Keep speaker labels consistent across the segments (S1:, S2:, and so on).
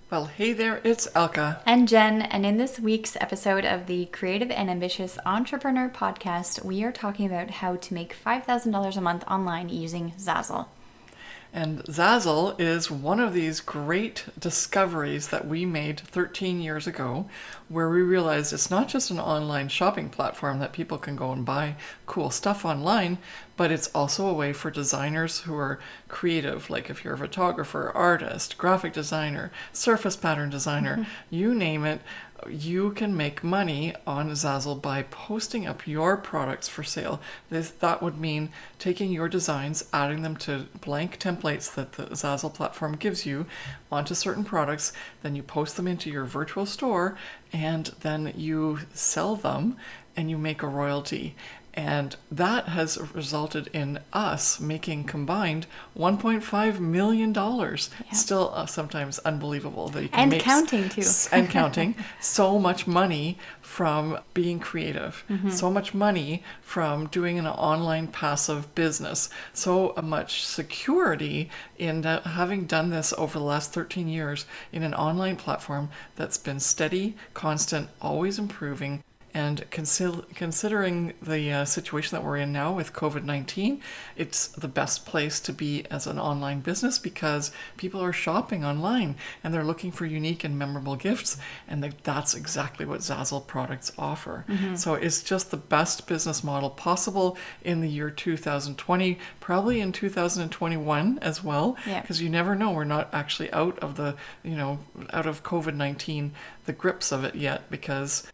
S1: Well, hey there, it's Elke.
S2: And Jen, and in this week's episode of the Creative and Ambitious Entrepreneur Podcast, we are talking about how to make $5,000 a month online using Zazzle.
S1: And Zazzle is one of these great discoveries that we made 13 years ago, where we realized it's not just an online shopping platform that people can go and buy cool stuff online, but it's also a way for designers who are creative, like if you're a photographer, artist, graphic designer, surface pattern designer, you name it, you can make money on Zazzle by posting up your products for sale. That would mean taking your designs, adding them to blank templates that the Zazzle platform gives you onto certain products, then you post them into your virtual store, and then you sell them and you make a royalty. And that has resulted in us making combined $1.5 million. Yeah. Still sometimes unbelievable that you can make...
S2: And counting too.
S1: And counting. So much money from being creative. So much money from doing an online passive business. So much security in having done this over the last 13 years in an online platform that's been steady, constant, always improving. And considering the situation that we're in now with COVID-19, it's the best place to be as an online business because people are shopping online and they're looking for unique and memorable gifts. And that's exactly what Zazzle products offer. So it's just the best business model possible in the year 2020, probably in 2021 as well, because you never know. We're not actually out of out of COVID-19, the grips of it yet, because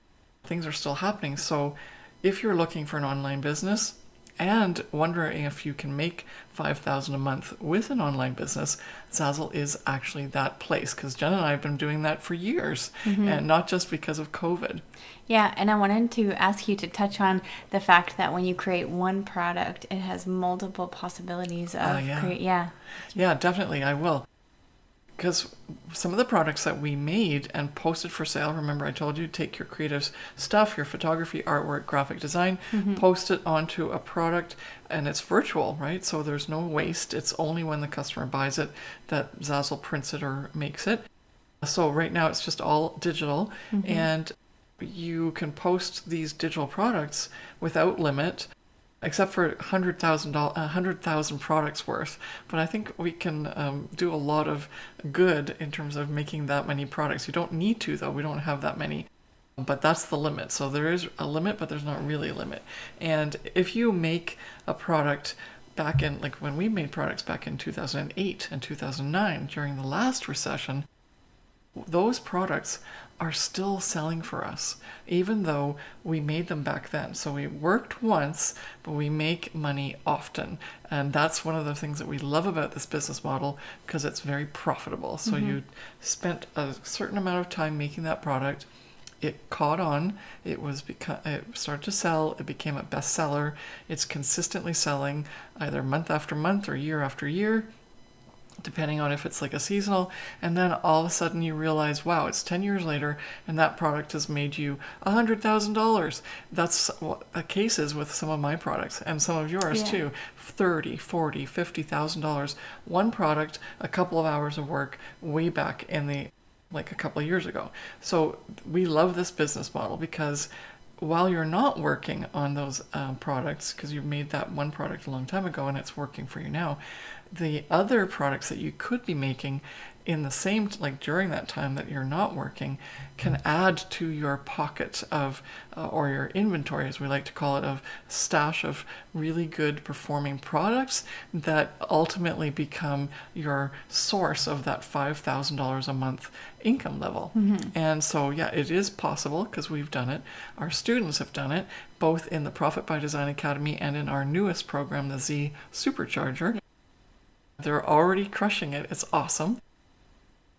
S1: things are still happening. So if you're looking for an online business and wondering if you can make $5,000 a month with an online business, Zazzle is actually that place, because Jen and I have been doing that for years, and not just because of COVID.
S2: Yeah, and I wanted to ask you to touch on the fact that when you create one product, it has multiple possibilities of
S1: Yeah, definitely, I will. Because some of the products that we made and posted for sale, remember I told you, take your creative stuff, your photography, artwork, graphic design, post it onto a product, and it's virtual, right? So there's no waste. It's only when the customer buys it that Zazzle prints it or makes it. So right now it's just all digital, and you can post these digital products without limit, except for 100,000 products worth. But I think we can do a lot of good in terms of making that many products. You don't need to, though. We don't have that many. But that's the limit. So there is a limit, but there's not really a limit. And if you make a product back in, like when we made products back in 2008 and 2009, during the last recession, those products are still selling for us, even though we made them back then. So we worked once, but we make money often. And that's one of the things that we love about this business model, because it's very profitable. So you spent a certain amount of time making that product. It caught on. It started to sell. It became a bestseller. It's consistently selling either month after month or year after year, depending on if it's like a seasonal, and then all of a sudden you realize, wow, it's 10 years later and that product has made you $100,000. That's what the case is with some of my products and some of yours too. $30,000, $40,000, $50,000. One product, a couple of hours of work way back in a couple of years ago. So we love this business model because while you're not working on those products, because you made that one product a long time ago and it's working for you now, the other products that you could be making in the same, during that time that you're not working, can add to your pocket of, or your inventory, as we like to call it, of stash of really good performing products that ultimately become your source of that $5,000 a month income level. And so, it is possible, because we've done it. Our students have done it, both in the Profit by Design Academy and in our newest program, the Z Supercharger. They're already crushing it. It's awesome.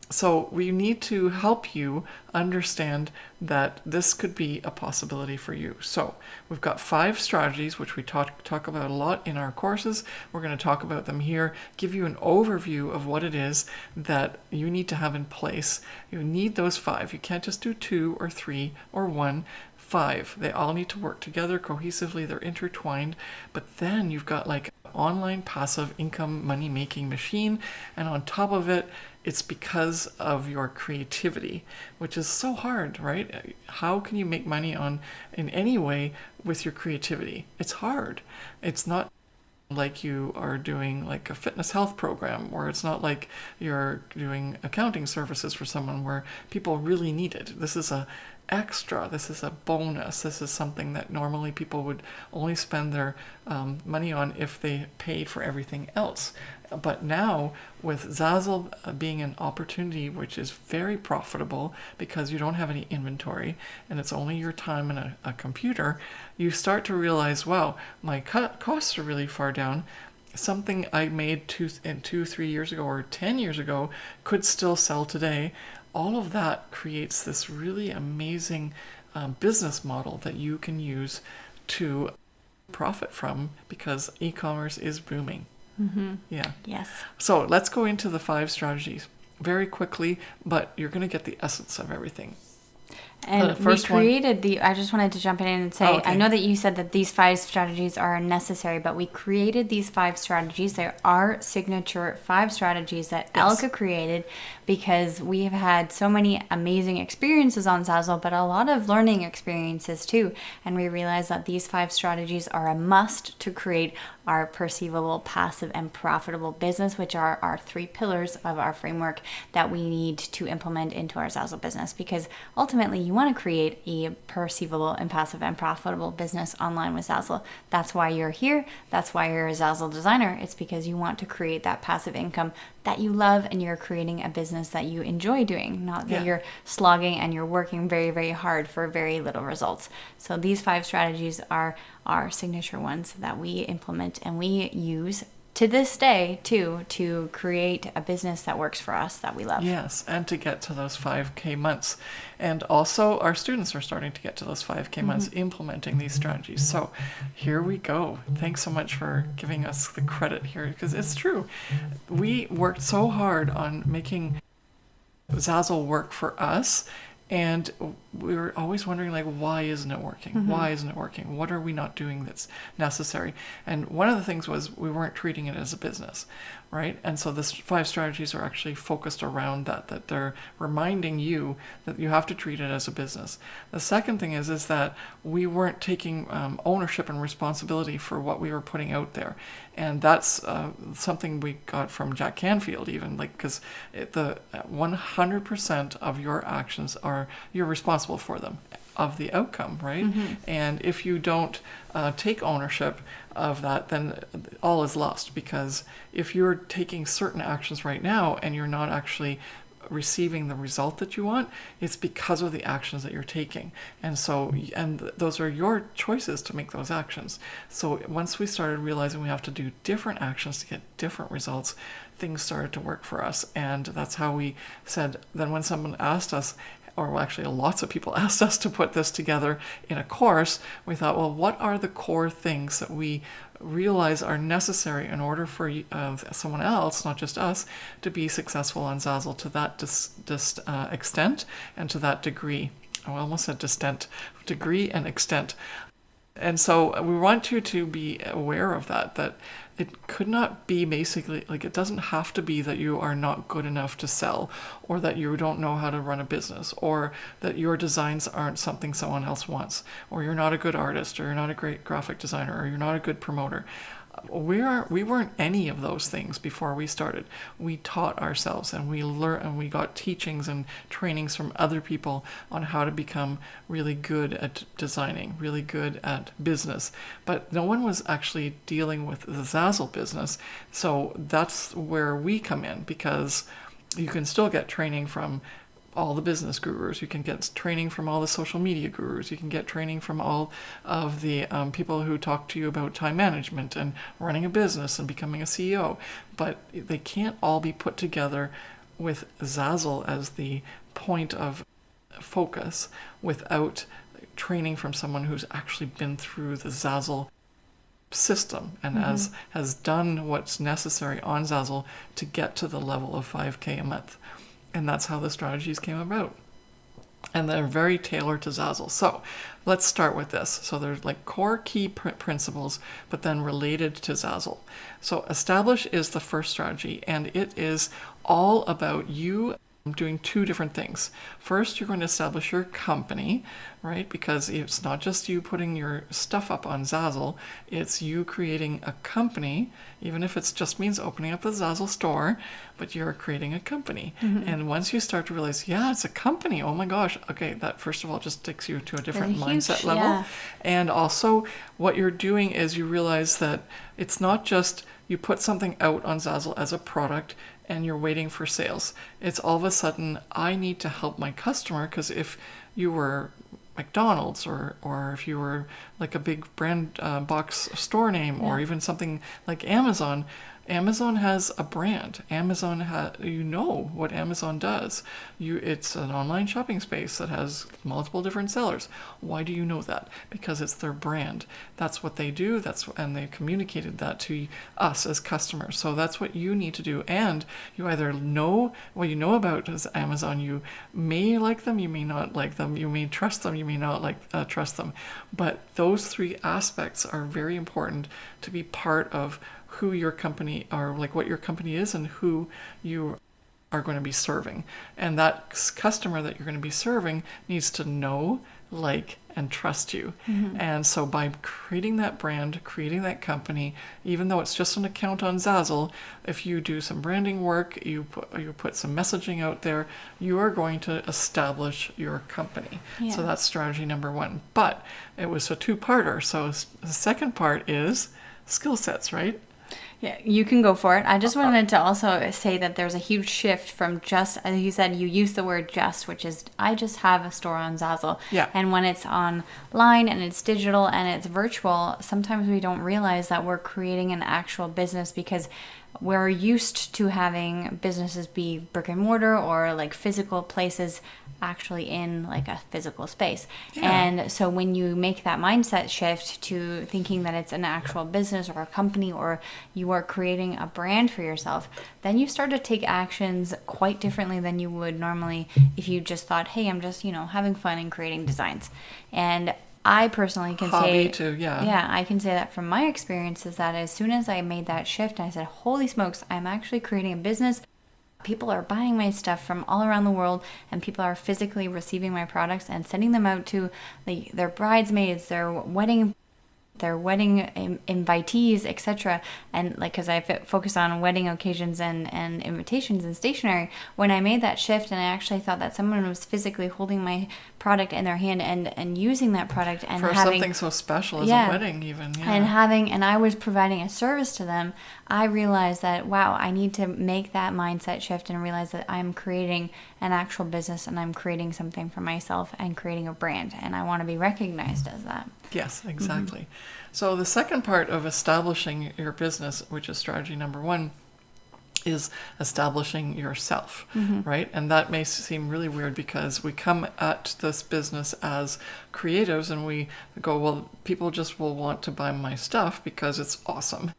S1: So we need to help you understand that this could be a possibility for you. So we've got 5 strategies, which we talk about a lot in our courses. We're going to talk about them here, give you an overview of what it is that you need to have in place. You need those 5. You can't just do 2 or 3 or 1. 5. They all need to work together cohesively. They're intertwined. But then you've got like online passive income money making machine, and on top of it, it's because of your creativity, which is so hard, right? How can you make money in any way with your creativity? It's hard. It's not like you are doing like a fitness health program, or it's not like you're doing accounting services for someone where people really need it. This is a extra. This is a bonus. This is something that normally people would only spend their money on if they paid for everything else. But now with Zazzle being an opportunity which is very profitable because you don't have any inventory and it's only your time and a computer, you start to realize, wow, my costs are really far down. Something I made 3 years ago or 10 years ago could still sell today. All of that creates this really amazing business model that you can use to profit from, because e-commerce is booming.
S2: Mm-hmm.
S1: Yeah.
S2: Yes.
S1: So let's go into the 5 strategies very quickly, but you're going to get the essence of everything.
S2: And we created I just wanted to jump in and say, I know that you said that these 5 strategies are necessary, but we created these 5 strategies. There are signature 5 strategies that Elke created because we have had so many amazing experiences on Zazzle, but a lot of learning experiences too. And we realized that these 5 strategies are a must to create our perceivable, passive, and profitable business, which are our 3 pillars of our framework that we need to implement into our Zazzle business. Because ultimately, you want to create a perceivable and passive and profitable business online with Zazzle. That's why you're here. That's why you're a Zazzle designer. It's because you want to create that passive income that you love, and you're creating a business that you enjoy doing, not that you're slogging and you're working very, very hard for very little results. So these 5 strategies are our signature ones that we implement and we use to this day too, to create a business that works for us, that we love.
S1: Yes, and to get to those 5K months. And also our students are starting to get to those 5K months implementing these strategies. So here we go. Thanks so much for giving us the credit here, because it's true. We worked so hard on making Zazzle work for us, and we were always wondering, like, why isn't it working? Why isn't it working? What are we not doing that's necessary? And one of the things was we weren't treating it as a business, right? And so this 5 strategies are actually focused around that they're reminding you that you have to treat it as a business. The second thing is that we weren't taking ownership and responsibility for what we were putting out there. And that's something we got from Jack Canfield even, like, because the 100% of your actions you're responsible for them, of the outcome, right? And if you don't take ownership of that, then all is lost, because if you're taking certain actions right now and you're not actually receiving the result that you want, it's because of the actions that you're taking. And so, and those are your choices to make those actions. So once we started realizing we have to do different actions to get different results, things started to work for us. And that's how we said, then when someone asked us, or actually lots of people asked us to put this together in a course, we thought, well, what are the core things that we realize are necessary in order for someone else, not just us, to be successful on Zazzle to that extent and to that degree. I almost said degree and extent. And so we want you to be aware of that it could not be basically, like, it doesn't have to be that you are not good enough to sell, or that you don't know how to run a business, or that your designs aren't something someone else wants, or you're not a good artist, or you're not a great graphic designer, or you're not a good promoter. We weren't any of those things before we started. We taught ourselves, and we learned, and we got teachings and trainings from other people on how to become really good at designing, really good at business. But no one was actually dealing with the Zazzle business. So that's where we come in, because you can still get training from all the business gurus. You can get training from all the social media gurus. You can get training from all of the people who talk to you about time management and running a business and becoming a CEO. But they can't all be put together with Zazzle as the point of focus without training from someone who's actually been through the Zazzle system and has done what's necessary on Zazzle to get to the level of 5K a month. And that's how the strategies came about. And they're very tailored to Zazzle. So let's start with this. So there's like core key principles, but then related to Zazzle. So establish is the first strategy, and it is all about you doing two different things. First, you're going to establish your company, right? Because it's not just you putting your stuff up on Zazzle, it's you creating a company, even if it just means opening up the Zazzle store, but you're creating a company. And once you start to realize, yeah, it's a company, oh my gosh, okay, that first of all just takes you to a different mindset level. Yeah. And also what you're doing is you realize that it's not just you put something out on Zazzle as a product and you're waiting for sales. It's all of a sudden, I need to help my customer, because if you were McDonald's or if you were like a big brand box store name, or even something like Amazon has a brand. You know what Amazon does. It's an online shopping space that has multiple different sellers. Why do you know that? Because it's their brand. That's what they do. And they communicated that to us as customers. So that's what you need to do. And you either know what you know about Amazon. You may like them, you may not like them. You may trust them, you may not trust them. But those three aspects are very important to be part of who your company are, like what your company is and who you are going to be serving. And that customer that you're going to be serving needs to know, like, and trust you. And so by creating that brand, creating that company, even though it's just an account on Zazzle, if you do some branding work, you put some messaging out there, you are going to establish your company. Yeah. So that's strategy number one. But it was a two-parter. So the second part is skill sets, right?
S2: Yeah, you can go for it. I just wanted to also say that there's a huge shift from just, as you said, you use the word just, which is I just have a store on Zazzle.
S1: Yeah.
S2: And when it's online and it's digital and it's virtual, sometimes we don't realize that we're creating an actual business, because we're used to having businesses be brick and mortar or like physical places actually in like a physical space. Yeah. And so when you make that mindset shift to thinking that it's an actual business or a company, or you are creating a brand for yourself, then you start to take actions quite differently than you would normally if you just thought, hey, I'm just, having fun and creating designs. And I personally can
S1: I can
S2: say that from my experience is that as soon as I made that shift, I said, holy smokes, I'm actually creating a business. People are buying my stuff from all around the world, and people are physically receiving my products and sending them out to their bridesmaids, their wedding invitees, etc. And because I focus on wedding occasions and invitations and stationery, when I made that shift and I actually thought that someone was physically holding my product in their hand and using that product and
S1: for having something so special as a wedding, even
S2: and I was providing a service to them, I realized that wow, I need to make that mindset shift and realize that I'm creating an actual business and I'm creating something for myself and creating a brand, and I want to be recognized as that.
S1: Yes, exactly. So the second part of establishing your business, which is strategy number one, is establishing yourself, right? And that may seem really weird because we come at this business as creatives and we go, well, people just will want to buy my stuff because it's awesome.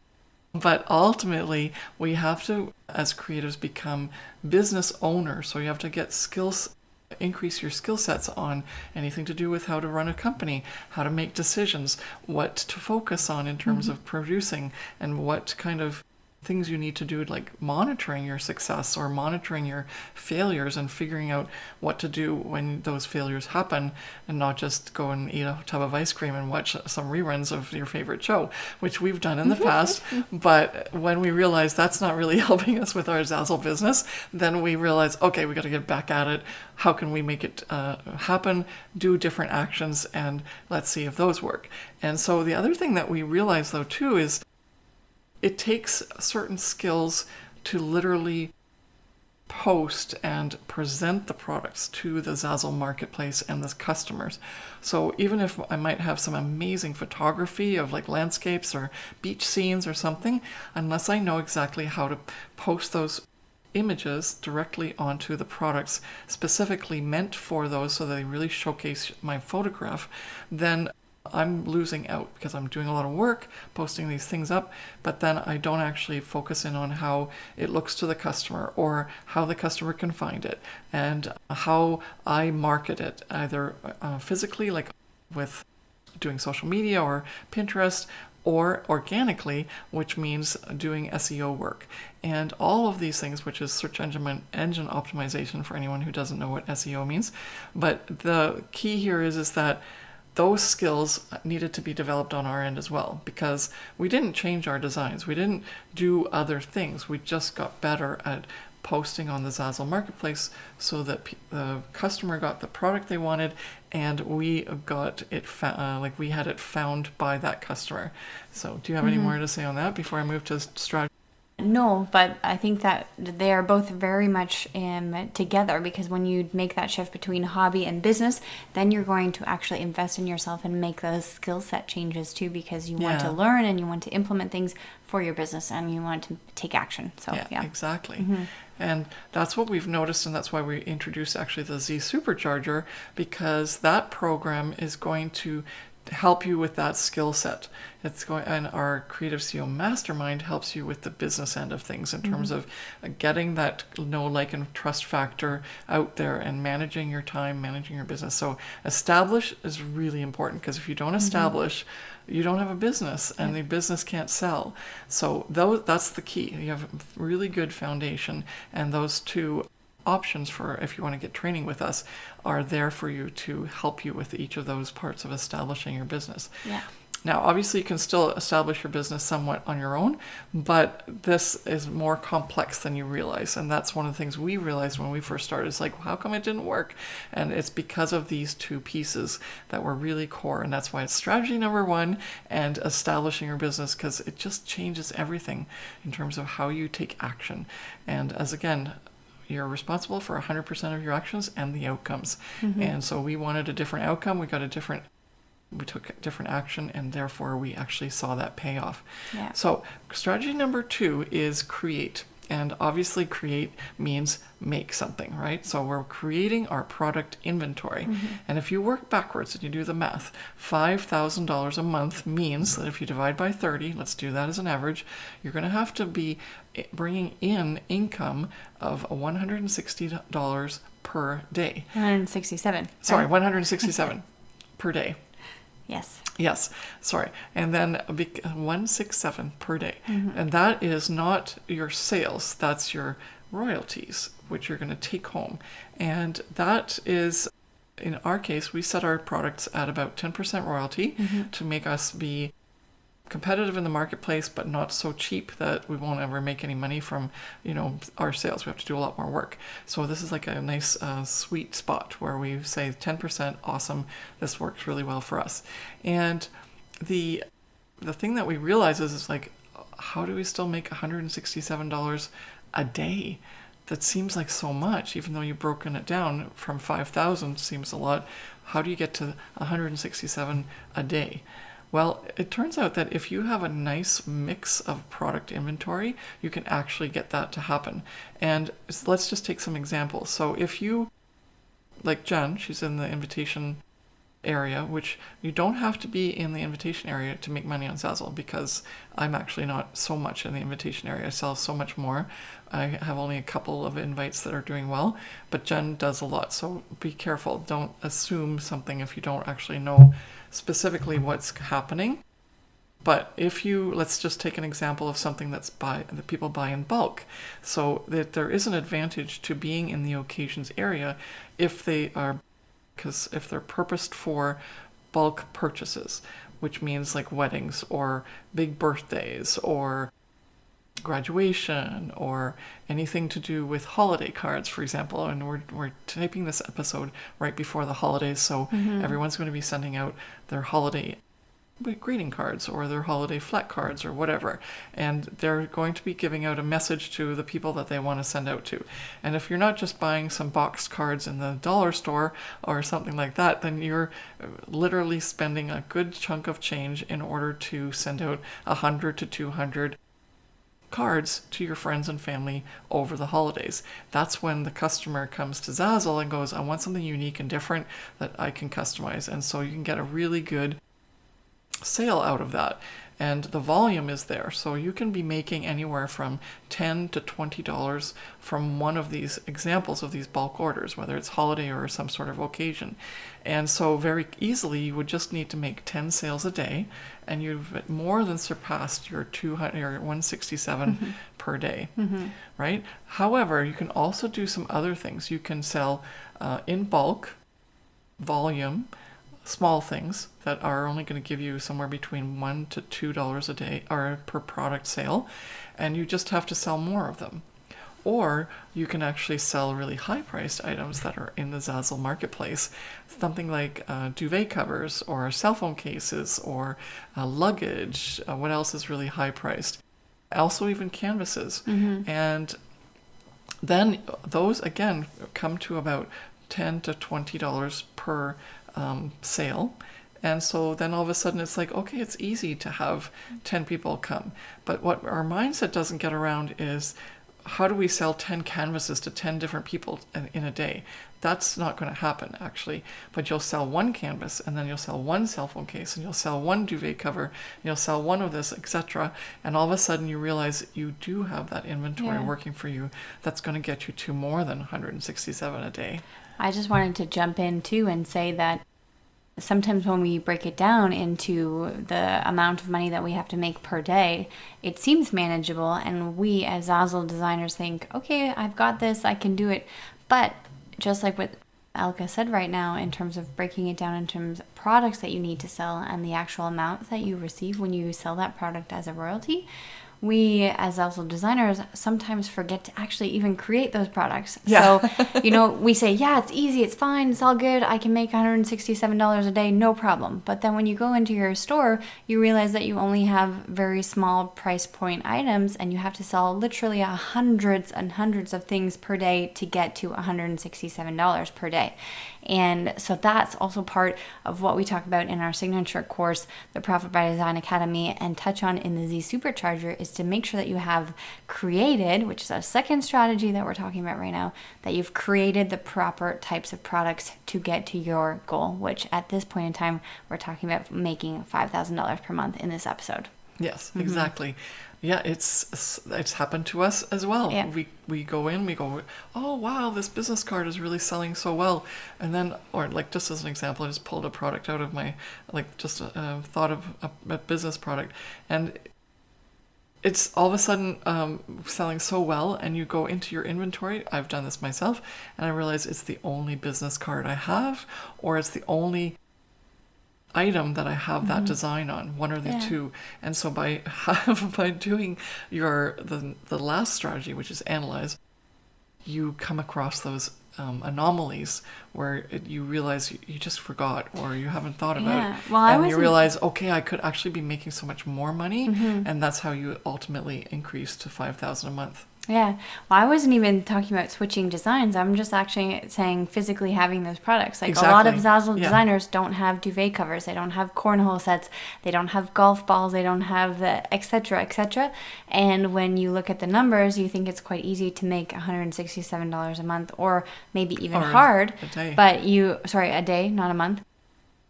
S1: But ultimately, we have to, as creatives, become business owners. So you have to get skills, increase your skill sets on anything to do with how to run a company, how to make decisions, what to focus on in terms of producing, and what kind of things you need to do, like monitoring your success or monitoring your failures and figuring out what to do when those failures happen, and not just go and eat a tub of ice cream and watch some reruns of your favorite show, which we've done in the past. But when we realize that's not really helping us with our Zazzle business, then we realize, okay, we got to get back at it. How can we make it happen? Do different actions, and let's see if those work. And so the other thing that we realize, though, too, is it takes certain skills to literally post and present the products to the Zazzle marketplace and the customers. So even if I might have some amazing photography of like landscapes or beach scenes or something, unless I know exactly how to post those images directly onto the products specifically meant for those so that they really showcase my photograph, then I'm losing out because I'm doing a lot of work posting these things up, but then I don't actually focus in on how it looks to the customer or how the customer can find it and how I market it, either physically, like with doing social media or Pinterest, or organically, which means doing SEO work. And all of these things, which is search engine optimization for anyone who doesn't know what SEO means. But the key here is that those skills needed to be developed on our end as well, because we didn't change our designs. We didn't do other things. We just got better at posting on the Zazzle marketplace so that the customer got the product they wanted, and we got it we had it found by that customer. So do you have any more to say on that before I move to strategy?
S2: No, but I think that they are both very much together, because when you make that shift between hobby and business, then you're going to actually invest in yourself and make those skill set changes too, because you want to learn and you want to implement things for your business and you want to take action. So yeah.
S1: Exactly. And that's what we've noticed, and that's why we introduced actually the Z Supercharger, because that program is going to help you with that skill set. And our Creative CEO Mastermind helps you with the business end of things in terms of getting that know, like, and trust factor out there and managing your time, managing your business. So establish is really important, because if you don't establish, you don't have a business, and the business can't sell. So that's the key. You have a really good foundation, and those two options for if you want to get training with us are there for you to help you with each of those parts of establishing your business.
S2: Yeah.
S1: Now, obviously, you can still establish your business somewhat on your own, but this is more complex than you realize. And that's one of the things we realized when we first started. It's like, how come it didn't work? And it's because of these two pieces that were really core. And that's why it's strategy number one and establishing your business, because it just changes everything in terms of how you take action. And as again, you're responsible for 100% of your actions and the outcomes. And so we wanted a different outcome. We took different action, and therefore we actually saw that payoff.
S2: Yeah.
S1: So strategy number 2 is create. And obviously create means make something, right? So we're creating our product inventory. And if you work backwards and you do the math, $5,000 a month means that if you divide by 30, let's do that as an average, you're going to have to be bringing in income of $160 per day.
S2: 167.
S1: Sorry, 167 per day. Yes, sorry. And then 167 per day. And that is not your sales, that's your royalties, which you're going to take home. And that is, in our case, we set our products at about 10% royalty to make us be competitive in the marketplace, but not so cheap that we won't ever make any money from, our sales. We have to do a lot more work. So this is like a nice sweet spot where we say 10%, awesome, this works really well for us. And the thing that we realize is like, how do we still make $167 a day? That seems like so much, even though you've broken it down from 5,000 seems a lot. How do you get to 167 a day? Well, it turns out that if you have a nice mix of product inventory, you can actually get that to happen. And let's just take some examples. So if you, like Jen, she's in the invitation area, which you don't have to be in the invitation area to make money on Zazzle, because I'm actually not so much in the invitation area. I sell so much more. I have only a couple of invites that are doing well, but Jen does a lot. So be careful. Don't assume something if you don't actually know specifically what's happening. But if let's just take an example of something that people buy in bulk. So that there is an advantage to being in the occasions area if they're purposed for bulk purchases, which means like weddings or big birthdays or graduation or anything to do with holiday cards, for example. And we're taping this episode right before the holidays, so everyone's going to be sending out their holiday greeting cards or their holiday flat cards or whatever, and they're going to be giving out a message to the people that they want to send out to. And if you're not just buying some boxed cards in the dollar store or something like that, then you're literally spending a good chunk of change in order to send out 100 to 200 cards to your friends and family over the holidays. That's when the customer comes to Zazzle and goes, I want something unique and different that I can customize. And so you can get a really good sale out of that. And the volume is there. So you can be making anywhere from $10 to $20 from one of these examples of these bulk orders, whether it's holiday or some sort of occasion. And so very easily you would just need to make 10 sales a day, and you've more than surpassed your 167 per day, right? However, you can also do some other things. You can sell in bulk, volume, small things that are only going to give you somewhere between $1 to $2 a day or per product sale, and you just have to sell more of them. Or you can actually sell really high-priced items that are in the Zazzle marketplace, something like duvet covers or cell phone cases or luggage. What else is really high-priced? Also even canvases. And then those, again, come to about $10 to $20 per sale. And so then all of a sudden it's like, okay, it's easy to have 10 people come. But what our mindset doesn't get around is, how do we sell 10 canvases to 10 different people in a day? That's not going to happen, actually. But you'll sell one canvas, and then you'll sell one cell phone case, and you'll sell one duvet cover, and you'll sell one of this, etc. And all of a sudden you realize you do have that inventory working for you that's going to get you to more than 167 a day.
S2: I just wanted to jump in too and say that sometimes when we break it down into the amount of money that we have to make per day, it seems manageable, and we as Zazzle designers think, okay, I've got this, I can do it. But just like what Elke said right now, in terms of breaking it down in terms of products that you need to sell and the actual amount that you receive when you sell that product as a royalty, we as Zazzle designers sometimes forget to actually even create those products. So, we say, yeah, it's easy, it's fine, it's all good, I can make $167 a day, no problem. But then when you go into your store, you realize that you only have very small price point items, and you have to sell literally hundreds and hundreds of things per day to get to $167 per day. And so that's also part of what we talk about in our signature course, the Profit by Design Academy, and touch on in the Z Supercharger, is to make sure that you have created, which is a second strategy that we're talking about right now, that you've created the proper types of products to get to your goal, which at this point in time, we're talking about making $5,000 per month in this episode.
S1: Yes, exactly. Yeah, it's happened to us as well.
S2: Yeah.
S1: We go in, we go, oh wow, this business card is really selling so well, and then, or like just as an example, I just pulled a product out of my, like just thought of a business product, and it's all of a sudden selling so well, and you go into your inventory. I've done this myself, and I realize it's the only business card I have, or it's the only item that I have that design on, one or the two. And so by doing the last strategy, which is analyze, you come across those anomalies where you realize you just forgot, or you haven't thought about it. Well, and you realize, okay, I could actually be making so much more money, and that's how you ultimately increase to $5,000 a month.
S2: Yeah. Well, I wasn't even talking about switching designs. I'm just actually saying physically having those products. Like a lot of Zazzle designers don't have duvet covers. They don't have cornhole sets. They don't have golf balls. They don't have the et cetera, et cetera. And when you look at the numbers, you think it's quite easy to make $167 a month, or maybe even hard.
S1: A day.
S2: But a day, not a month.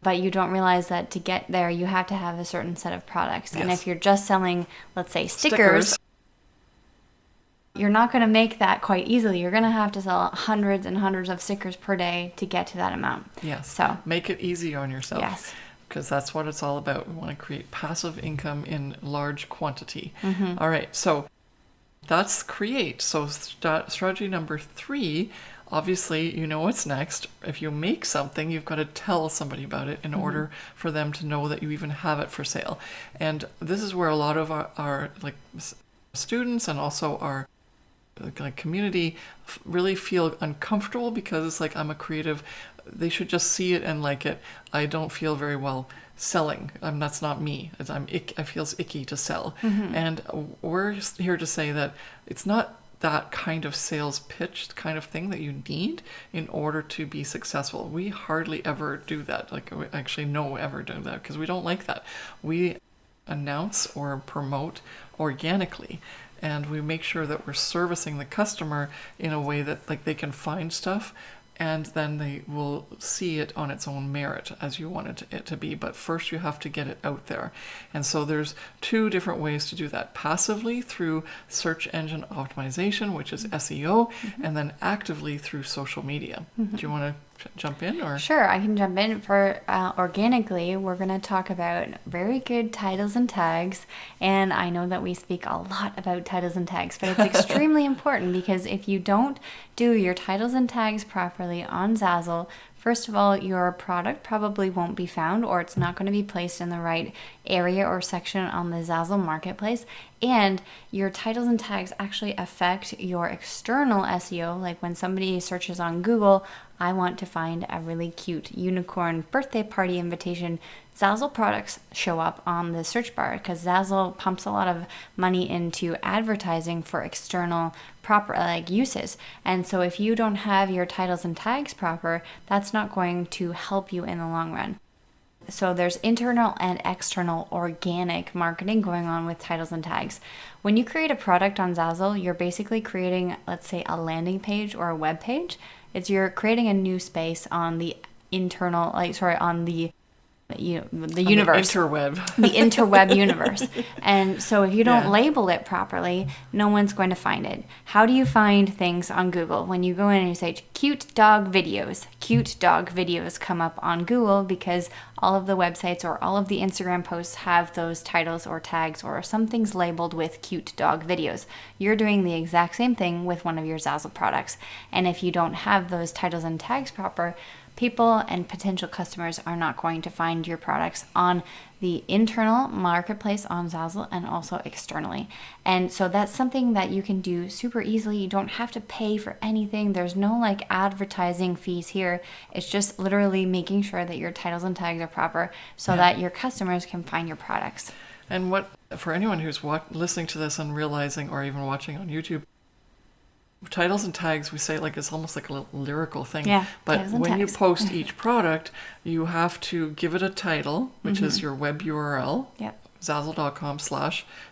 S2: But you don't realize that to get there, you have to have a certain set of products. Yes. And if you're just selling, let's say, stickers, you're not going to make that quite easily. You're going to have to sell hundreds and hundreds of stickers per day to get to that amount.
S1: Yes.
S2: So
S1: make it easy on yourself.
S2: Yes.
S1: Because that's what it's all about. We want to create passive income in large quantity. All right. So that's create. So strategy number 3, obviously, you know what's next. If you make something, you've got to tell somebody about it in order for them to know that you even have it for sale. And this is where a lot of our like students and also our like community really feel uncomfortable, because it's like, I'm a creative, they should just see it and like it. I don't feel very well selling. That's not me. It feels icky to sell. And we're here to say that it's not that kind of sales pitch kind of thing that you need in order to be successful. We hardly ever do that. Like, we actually ever do that, because we don't like that. We announce or promote organically, and we make sure that we're servicing the customer in a way that like they can find stuff and then they will see it on its own merit as you wanted it to be. But first you have to get it out there. And so there's 2 different ways to do that. Passively through search engine optimization, which is SEO, and then actively through social media. Do you want to jump in? Or
S2: Sure, I can jump in. For organically, we're going to talk about very good titles and tags. And I know that we speak a lot about titles and tags, but it's extremely important, because if you don't do your titles and tags properly on Zazzle, first of all, your product probably won't be found, or it's not going to be placed in the right area or section on the Zazzle marketplace. And your titles and tags actually affect your external SEO. Like when somebody searches on Google, I want to find a really cute unicorn birthday party invitation, Zazzle products show up on the search bar, because Zazzle pumps a lot of money into advertising for external proper uses. And so if you don't have your titles and tags proper, that's not going to help you in the long run. So there's internal and external organic marketing going on with titles and tags. When you create a product on Zazzle, you're basically creating, let's say, a landing page or a web page. You're creating a new space on the internal, on the universe.
S1: The interweb.
S2: The interweb universe. And so if you don't label it properly, no one's going to find it. How do you find things on Google? When you go in and you say cute dog videos come up on Google, because all of the websites or all of the Instagram posts have those titles or tags or something's labeled with cute dog videos. You're doing the exact same thing with one of your Zazzle products. And if you don't have those titles and tags proper, people and potential customers are not going to find your products on the internal marketplace on Zazzle and also externally. And so that's something that you can do super easily. You don't have to pay for anything. There's no advertising fees here. It's just literally making sure that your titles and tags are proper so that your customers can find your products.
S1: And what, for anyone who's listening to this and realizing, or even watching on YouTube, titles and tags, we say it's almost like a little lyrical thing.
S2: Yeah,
S1: but when you post each product, you have to give it a title, which is your web URL.
S2: Yep.
S1: Zazzle.com/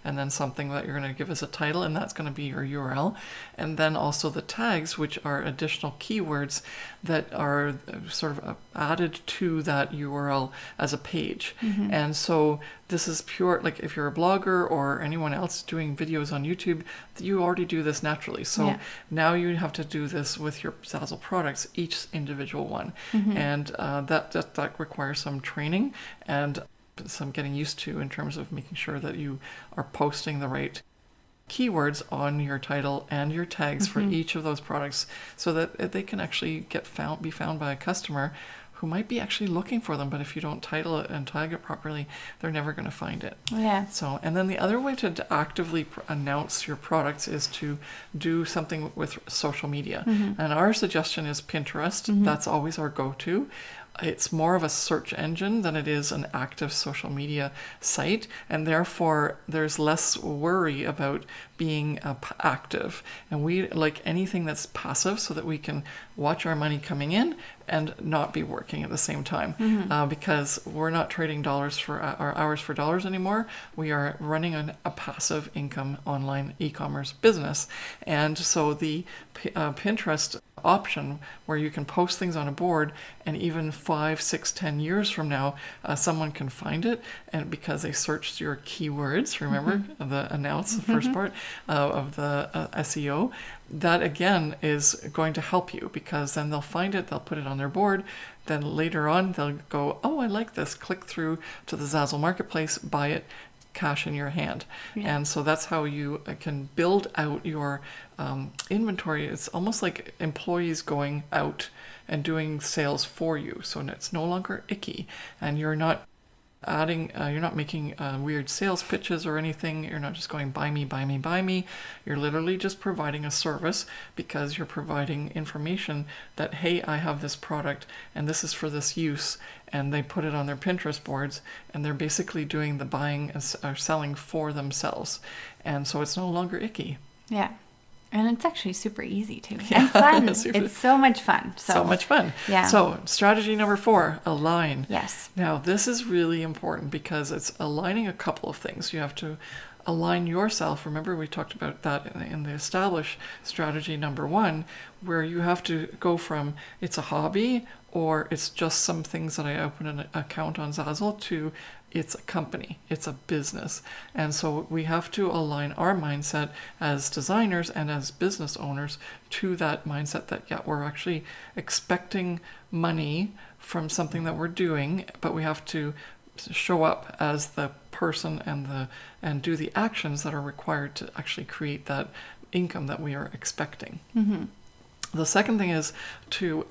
S1: and then something that you're going to give as a title, and that's going to be your URL. And then also the tags, which are additional keywords that are sort of added to that URL as a page. And so this is pure, if you're a blogger or anyone else doing videos on YouTube, you already do this naturally. So now you have to do this with your Zazzle products, each individual one. And that requires some training and some getting used to in terms of making sure that you are posting the right keywords on your title and your tags for each of those products, so that they can actually be found by a customer who might be actually looking for them, but if you don't title it and tag it properly, they're never going to find it.
S2: Yeah.
S1: So, and then the other way to actively announce your products is to do something with social media. And our suggestion is Pinterest. That's always our go-to. It's more of a search engine than it is an active social media site, and therefore there's less worry about being active. And we like anything that's passive, so that we can watch our money coming in and not be working at the same time, because we're not trading dollars for our hours for dollars anymore. We are running a passive income online e-commerce business. And so the Pinterest option, where you can post things on a board, and even 5, 6, 10 years from now, someone can find it, and because they searched your keywords, remember the announce, the first part of the SEO, that again is going to help you, because then they'll find it, they'll put it on their board, then later on they'll go, oh, I like this, click through to the Zazzle marketplace, buy it, cash in your hand. And so that's how you can build out your inventory. It's almost like employees going out and doing sales for you, so it's no longer icky, and you're not you're not making weird sales pitches or anything. You're not just going buy me, buy me, buy me. You're literally just providing a service, because you're providing information that, hey, I have this product and this is for this use, and they put it on their Pinterest boards, and they're basically doing the buying or selling for themselves. And so it's no longer icky.
S2: Yeah. And it's actually super easy too. And fun. It's so much fun.
S1: So much fun.
S2: Yeah.
S1: So strategy number 4, align.
S2: Yes.
S1: Now this is really important, because it's aligning a couple of things. You have to align yourself. Remember, we talked about that in the establish strategy number 1, where you have to go from it's a hobby or it's just some things that I open an account on Zazzle to it's a company, it's a business. And so we have to align our mindset as designers and as business owners to that mindset that, yeah, we're actually expecting money from something that we're doing, but we have to show up as the person and do the actions that are required to actually create that income that we are expecting. Mm-hmm. The second thing is to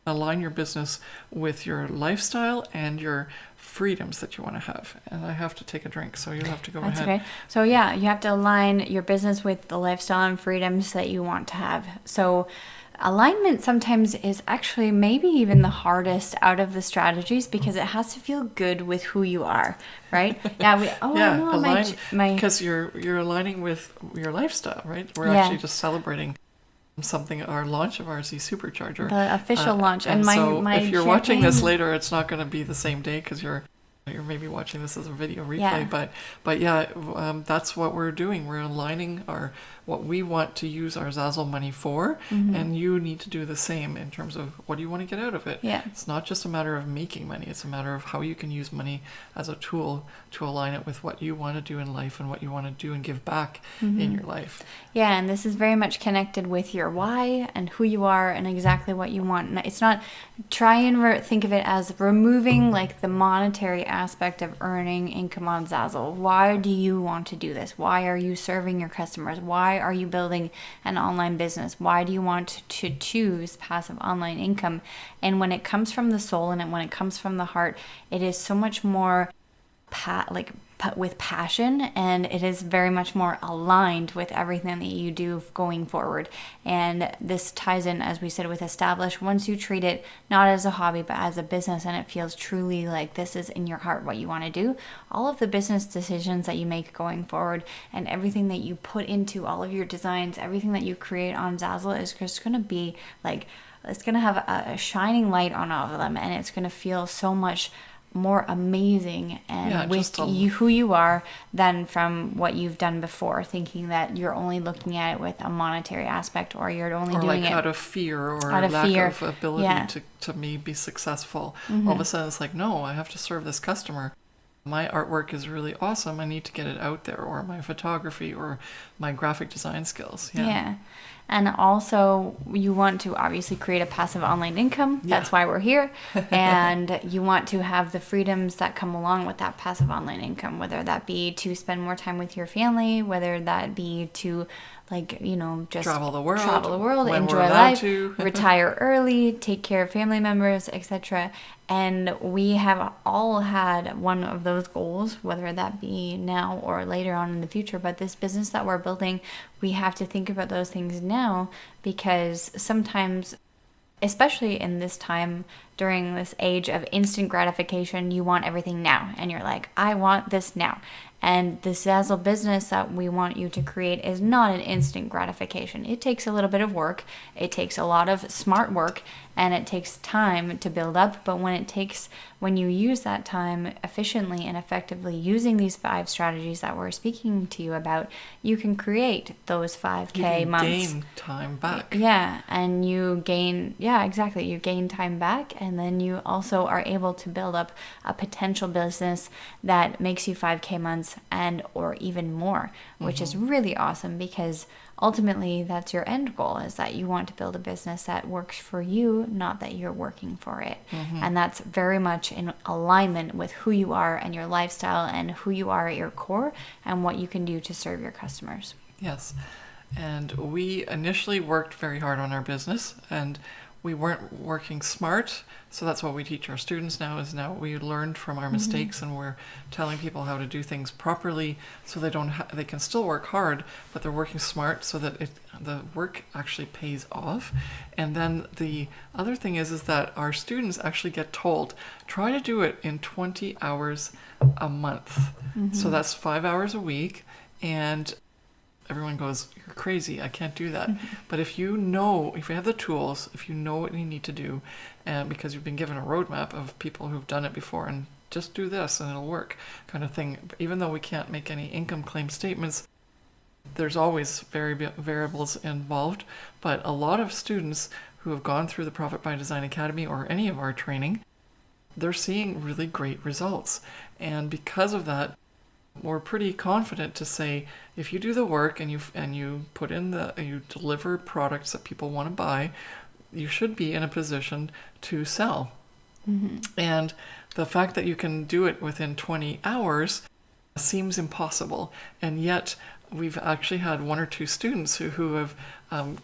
S1: align your business with your lifestyle and your freedoms that you want to have. And I have to take a drink, so you'll have to go ahead.
S2: That's okay. So yeah, you have to align your business with the lifestyle and freedoms that you want to have. So alignment sometimes is actually maybe even the hardest out of the strategies because it has to feel good with who you are, right? Yeah.
S1: Align, because you're aligning with your lifestyle, right? We're actually just celebrating something, our launch of our Z Supercharger,
S2: the official launch,
S1: and my if you're watching this later, it's not going to be the same day because you're maybe watching this as a video replay, but that's what we're doing. We're aligning what we want to use our Zazzle money for, and you need to do the same in terms of what do you want to get out of it. Yeah. It's not just a matter of making money, it's a matter of how you can use money as a tool to align it with what you want to do in life and what you want to do and give back in your life.
S2: Yeah, and this is very much connected with your why and who you are and exactly what you want. It's not, try and think of it as removing like the monetary aspect of earning income on Zazzle. Why do you want to do this? Why are you serving your customers? Why are you building an online business? Why do you want to choose passive online income? And when it comes from the soul and when it comes from the heart, it is so much more with passion, and it is very much more aligned with everything that you do going forward. And this ties in, as we said, with establish. Once you treat it not as a hobby but as a business, and it feels truly like this is in your heart what you want to do, all of the business decisions that you make going forward and everything that you put into all of your designs, everything that you create on Zazzle is just going to be like, it's going to have a shining light on all of them, and it's going to feel so much more amazing and with who you are than from what you've done before, thinking that you're only looking at it with a monetary aspect, or you're only doing it
S1: out of fear or lack of ability to me be successful. All of a sudden it's like, no, I have to serve this customer. My artwork is really awesome, I need to get it out there, or my photography or my graphic design skills. Yeah.
S2: And also, you want to obviously create a passive online income. That's why we're here. And you want to have the freedoms that come along with that passive online income, whether that be to spend more time with your family, whether that be to, just
S1: travel the world,
S2: enjoy life, retire early, take care of family members, etc. And we have all had one of those goals, whether that be now or later on in the future. But this business that we're building, we have to think about those things now, because sometimes, especially in this time, during this age of instant gratification, you want everything now. And you're like, I want this now. And the Zazzle business that we want you to create is not an instant gratification. It takes a little bit of work. It takes a lot of smart work, and it takes time to build up. But when you use that time efficiently and effectively using these 5 strategies that we're speaking to you about, you can create those 5K months.
S1: You gain time back.
S2: Yeah, and you gain time back, and then you also are able to build up a potential business that makes you 5K months and or even more, which is really awesome, because ultimately that's your end goal, is that you want to build a business that works for you, not that you're working for it. And that's very much in alignment with who you are and your lifestyle and who you are at your core and what you can do to serve your customers.
S1: Yes. And we initially worked very hard on our business, and we weren't working smart. So that's what we teach our students now, is now we learned from our mistakes, and we're telling people how to do things properly, so they can still work hard, but they're working smart, so that the work actually pays off. And then the other thing is that our students actually get told, try to do it in 20 hours a month. So that's 5 hours a week, and everyone goes, you're crazy, I can't do that. But if you have the tools, if you know what you need to do, and because you've been given a roadmap of people who've done it before and just do this and it'll work kind of thing. Even though we can't make any income claim statements, there's always variables involved. But a lot of students who have gone through the Profit by Design Academy or any of our training, they're seeing really great results. And because of that, we're pretty confident to say, if you do the work and you put in you deliver products that people want to buy, you should be in a position to sell. Mm-hmm. And the fact that you can do it within 20 hours seems impossible. And yet we've actually had 1 or 2 students who have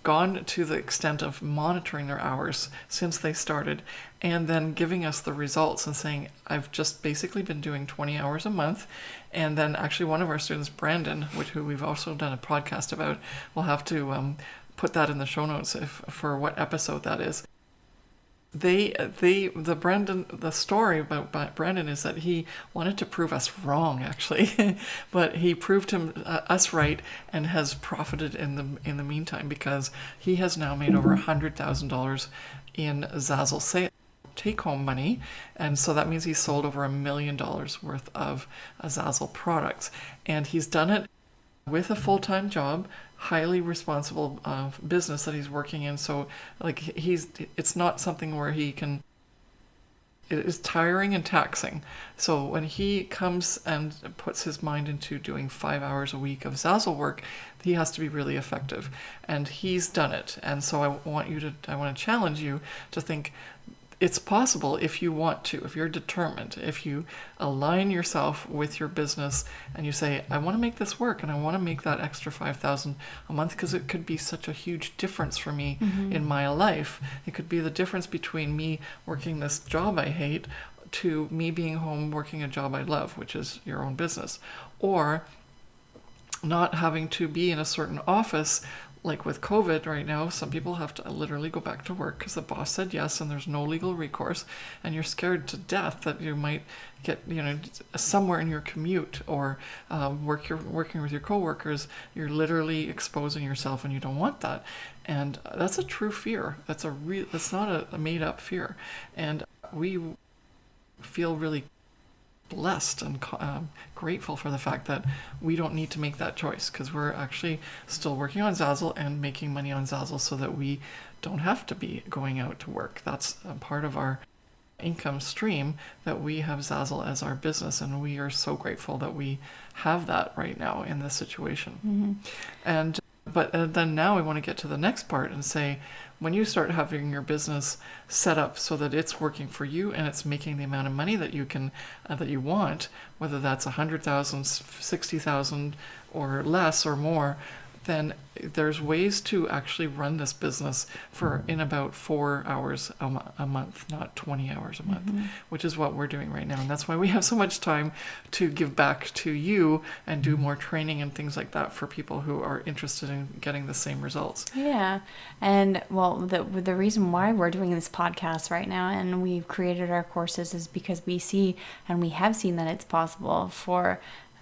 S1: gone to the extent of monitoring their hours since they started, and then giving us the results and saying, I've just basically been doing 20 hours a month. And then actually one of our students, Brandon, who we've also done a podcast about, we'll have to put that in the show notes for what episode that is. The story about Brandon is that he wanted to prove us wrong, actually, but he proved us right and has profited in the meantime, because he has now made over $100,000 in Zazzle sales, take-home money, and so that means he's sold over $1 million worth of Zazzle products, and he's done it with a full-time job, highly responsible business that he's working in. So like it's not something where it is tiring and taxing. So when he comes and puts his mind into doing 5 hours a week of Zazzle work, he has to be really effective, and he's done it. And so I want to challenge you to think, it's possible if you want to, if you're determined, if you align yourself with your business and you say, I want to make this work and I want to make that extra $5,000 a month, because it could be such a huge difference for me in my life. It could be the difference between me working this job I hate to me being home working a job I love, which is your own business. Or not having to be in a certain office. Like with COVID right now, some people have to literally go back to work because the boss said yes and there's no legal recourse, and you're scared to death that you might get, somewhere in your commute or working with your coworkers, you're literally exposing yourself, and you don't want that. And that's a true fear. That's not a made up fear. And we feel really blessed and grateful for the fact that we don't need to make that choice, because we're actually still working on Zazzle and making money on Zazzle so that we don't have to be going out to work. That's a part of our income stream, that we have Zazzle as our business, and we are so grateful that we have that right now in this situation. Mm-hmm. But then now we want to get to the next part and say, when you start having your business set up so that it's working for you and it's making the amount of money that you can that you want, whether that's 100,000, 60,000, or less or more, then there's ways to actually run this business in about 4 hours a month, not 20 hours a month, which is what we're doing right now. And that's why we have so much time to give back to you and do more training and things like that for people who are interested in getting the same results.
S2: Yeah. And well, the reason why we're doing this podcast right now and we've created our courses is because we see, and we have seen, that it's possible for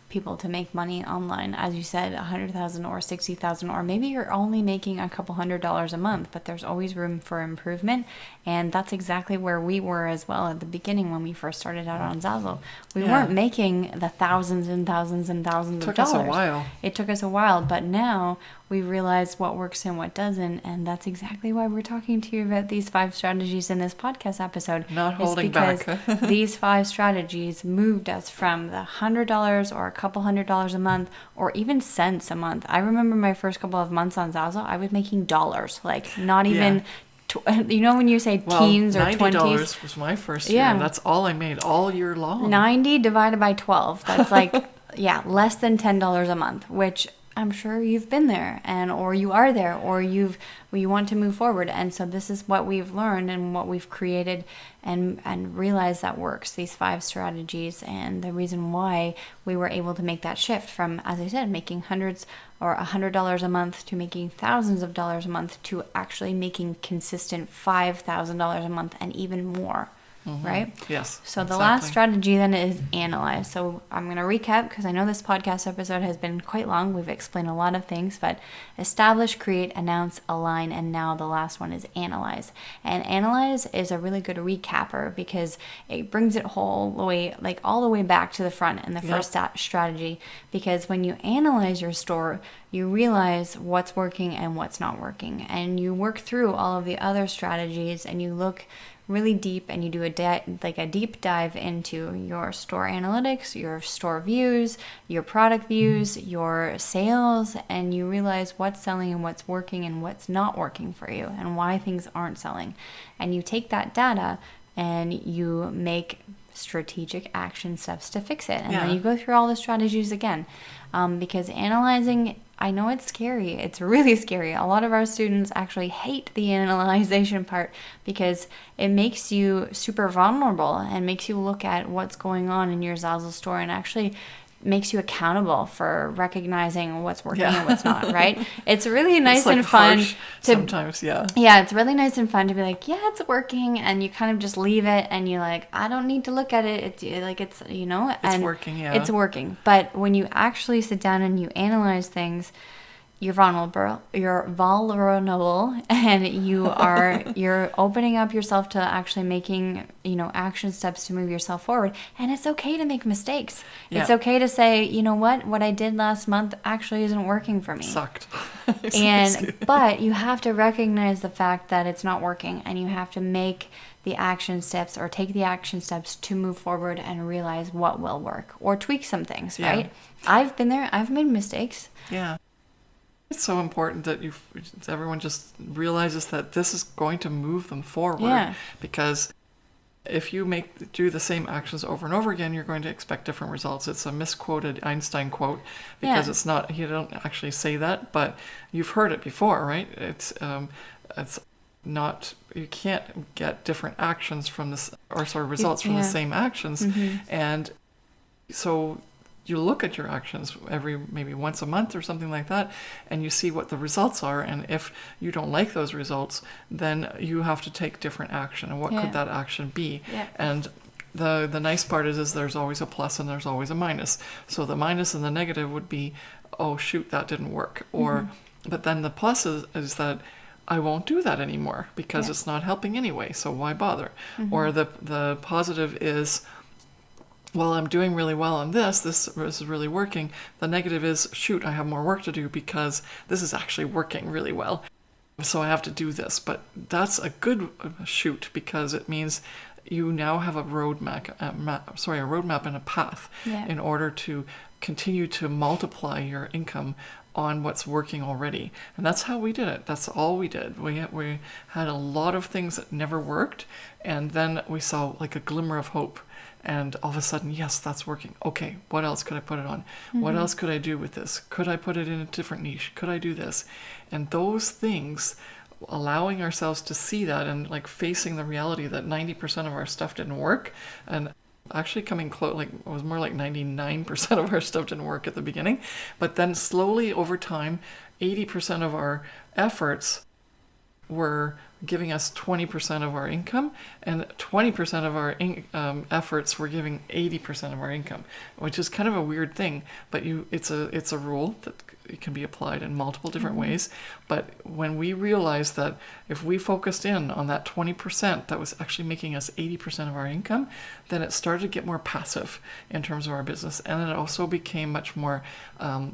S2: people to make money online. As you said, 100,000 or 60,000, or maybe you're only making a couple $100 a month, but there's always room for improvement. And that's exactly where we were as well at the beginning when we first started out on Zazzle. We weren't making the thousands and thousands and thousands of dollars.
S1: It took us a while.
S2: It took us a while, but now we realize what works and what doesn't, and that's exactly why we're talking to you about these 5 strategies in this podcast episode.
S1: Not holding back.
S2: These 5 strategies moved us from the $100 or a couple $100 a month, or even cents a month. I remember my first couple of months on Zazzle, I was making dollars, like not even... when you say teens or 20s.
S1: $90 was my first year. And that's all I made all year long.
S2: 90 divided by 12. That's like, less than $10 a month, which I'm sure you've been there, or you are there, or you want to move forward. And so this is what we've learned and what we've created and realized that works, these 5 strategies, and the reason why we were able to make that shift from, as I said, making hundreds or $100 a month to making thousands of dollars a month to actually making consistent $5,000 a month and even more. right?
S1: Yes.
S2: So the last strategy then is analyze. So I'm going to recap because I know this podcast episode has been quite long. We've explained a lot of things, but establish, create, announce, align, and now the last one is analyze. And analyze is a really good recapper because it brings it all the way back to the front in the first strategy. Because when you analyze your store, you realize what's working and what's not working, and you work through all of the other strategies, and you look really deep, and you do a deep dive into your store analytics, your store views, your product views, your sales, and you realize what's selling and what's working and what's not working for you and why things aren't selling. And you take that data and you make strategic action steps to fix it. And then you go through all the strategies again. Because analyzing, I know it's scary. It's really scary. A lot of our students actually hate the analyzation part because it makes you super vulnerable and makes you look at what's going on in your Zazzle store and actually makes you accountable for recognizing what's working and what's not, right? It's really nice and fun to
S1: sometimes,
S2: it's really nice and fun to be like, yeah, it's working, and you kind of just leave it and you're like, I don't need to look at it. It's
S1: it's working,
S2: it's working. But when you actually sit down and you analyze things, you're vulnerable, and you're opening up yourself to actually making, action steps to move yourself forward. And it's okay to make mistakes. Yeah. It's okay to say, you know what I did last month actually isn't working for me.
S1: Sucked.
S2: But you have to recognize the fact that it's not working, and you have to make the action steps or take the action steps to move forward and realize what will work or tweak some things, right? I've been there. I've made mistakes.
S1: Yeah. It's so important that everyone just realizes that this is going to move them forward, because if you do the same actions over and over again, you're going to expect different results. It's a misquoted Einstein quote because it's not, he don't actually say that, but you've heard it before, right? It's not, you can't get different actions from this, or results from the same actions. And so you look at your actions maybe once a month or something like that, and you see what the results are. And if you don't like those results, then you have to take different action. And what could that action be? And the nice part is there's always a plus and there's always a minus. So the minus and the negative would be, oh shoot, that didn't work. Or but then the plus is that I won't do that anymore because it's not helping anyway. So why bother? Or the positive is, well, I'm doing really well on this is really working. The negative is, shoot, I have more work to do because this is actually working really well. So I have to do this. But that's a good shoot because it means you now have a roadmap and a path in order to continue to multiply your income on what's working already. And that's how we did it. That's all we did. We had a lot of things that never worked, and then we saw like a glimmer of hope. And all of a sudden, yes, that's working. Okay, what else could I put it on? What else could I do with this? Could I put it in a different niche? Could I do this? And those things, allowing ourselves to see that and like facing the reality that 90% of our stuff didn't work, and actually coming close, like it was more like 99% of our stuff didn't work at the beginning. But then slowly over time, 80% of our efforts were giving us 20% of our income, and 20% of our efforts were giving 80% of our income, which is kind of a weird thing, but it's a rule that it can be applied in multiple different ways. But when we realized that if we focused in on that 20% that was actually making us 80% of our income, then it started to get more passive in terms of our business, and it also became much more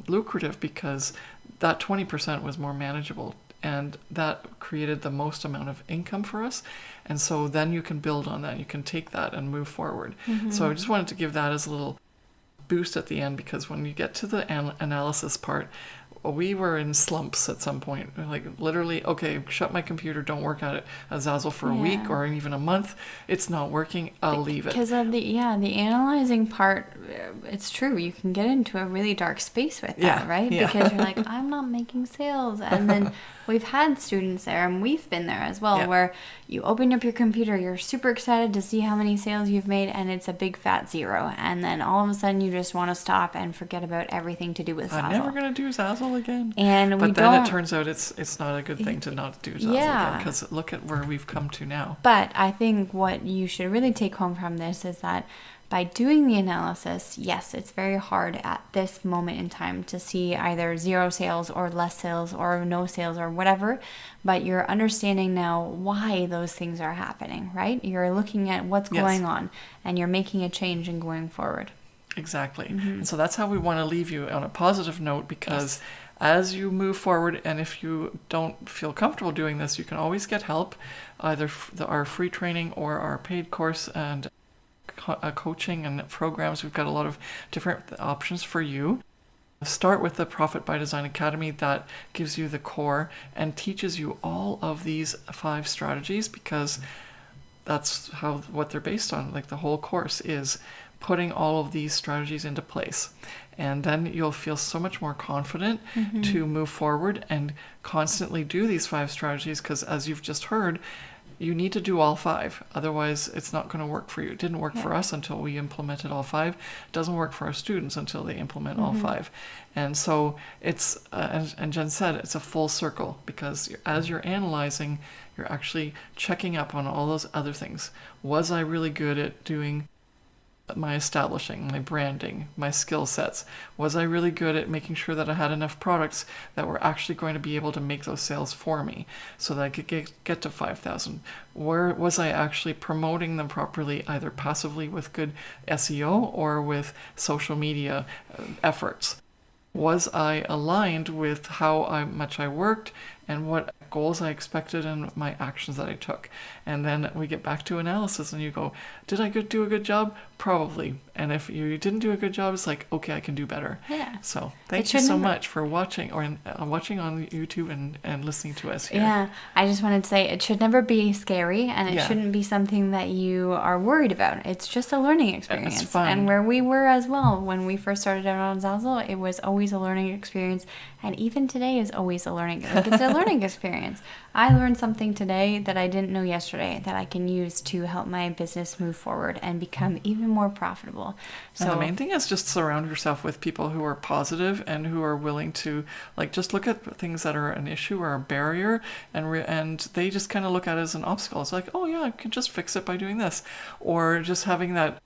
S1: lucrative because that 20% was more manageable. And that created the most amount of income for us. And so then you can build on that. You can take that and move forward. So I just wanted to give that as a little boost at the end, because when you get to the analysis part, we were in slumps at some point. Like literally, okay, shut my computer, don't work at it at Zazzle for a week or even a month. It's not working, I'll leave it.
S2: Because of the analyzing part, it's true. You can get into a really dark space with that, right? Because you're like, I'm not making sales. And then we've had students there, and we've been there as well, where you open up your computer, you're super excited to see how many sales you've made, and it's a big fat zero. And then all of a sudden you just want to stop and forget about everything to do with Zazzle.
S1: I'm never going to do Zazzle Zazzle again.
S2: But
S1: then it turns out it's not a good thing to not do Zazzle again, because look at where we've come to now.
S2: But I think what you should really take home from this is that by doing the analysis, yes, it's very hard at this moment in time to see either 0 sales or less sales or no sales or whatever, but you're understanding now why those things are happening, right? You're looking at what's going on, and you're making a change and going forward.
S1: Exactly. And so that's how we want to leave you, on a positive note, because as you move forward, and if you don't feel comfortable doing this, you can always get help, either our free training or our paid course and coaching and programs. We've got a lot of different options for you. Start with the Profit by Design Academy. That gives you the core and teaches you all of these 5 strategies, because that's what they're based on. Like, the whole course is putting all of these strategies into place. And then you'll feel so much more confident to move forward and constantly do these 5 strategies, because as you've just heard, you need to do all 5. Otherwise, it's not going to work for you. It didn't work for us until we implemented all 5. It doesn't work for our students until they implement all 5. And so it's, and Jen said, it's a full circle, because as you're analyzing, you're actually checking up on all those other things. Was I really good at doing my establishing, my branding, my skill sets? Was I really good at making sure that I had enough products that were actually going to be able to make those sales for me so that I could get to 5,000? Where was I actually promoting them properly, either passively with good SEO or with social media efforts? Was I aligned with how much I worked and what goals I expected and my actions that I took? And then we get back to analysis, and you go, did I do a good job? Probably. And if you didn't do a good job, it's like, okay, I can do better.
S2: Yeah.
S1: So thank you so much for watching, or watching on YouTube and listening to us here.
S2: Yeah, I just wanted to say, it should never be scary, and it shouldn't be something that you are worried about. It's just a learning experience.
S1: It's fun.
S2: And where we were as well, when we first started out on Zazzle, it was always a learning experience. And even today is always a learning experience. It's a learning experience. I learned something today that I didn't know yesterday that I can use to help my business move forward and become even more profitable. So
S1: and the main thing is just surround yourself with people who are positive and who are willing to, like, just look at things that are an issue or a barrier, and they just kind of look at it as an obstacle. It's like, oh yeah, I can just fix it by doing this. Or just having that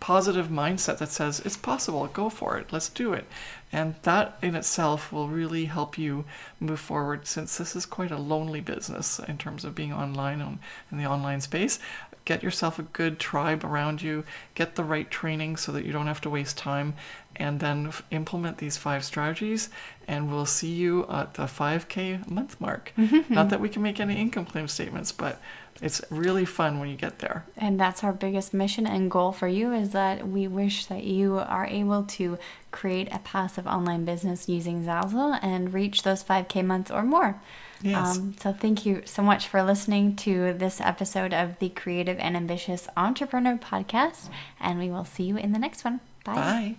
S1: positive mindset that says, it's possible, go for it, let's do it. And that in itself will really help you move forward, since this is quite a lonely business in terms of being online in the online space. Get yourself a good tribe around you, get the right training so that you don't have to waste time, and then implement these 5 strategies, and we'll see you at the 5K month mark. Not that we can make any income claim statements, but it's really fun when you get there.
S2: And that's our biggest mission and goal for you, is that we wish that you are able to create a passive online business using Zazzle and reach those 5K months or more.
S1: Yes.
S2: So thank you so much for listening to this episode of the Creative and Ambitious Entrepreneur Podcast, and we will see you in the next one. Bye.
S1: Bye.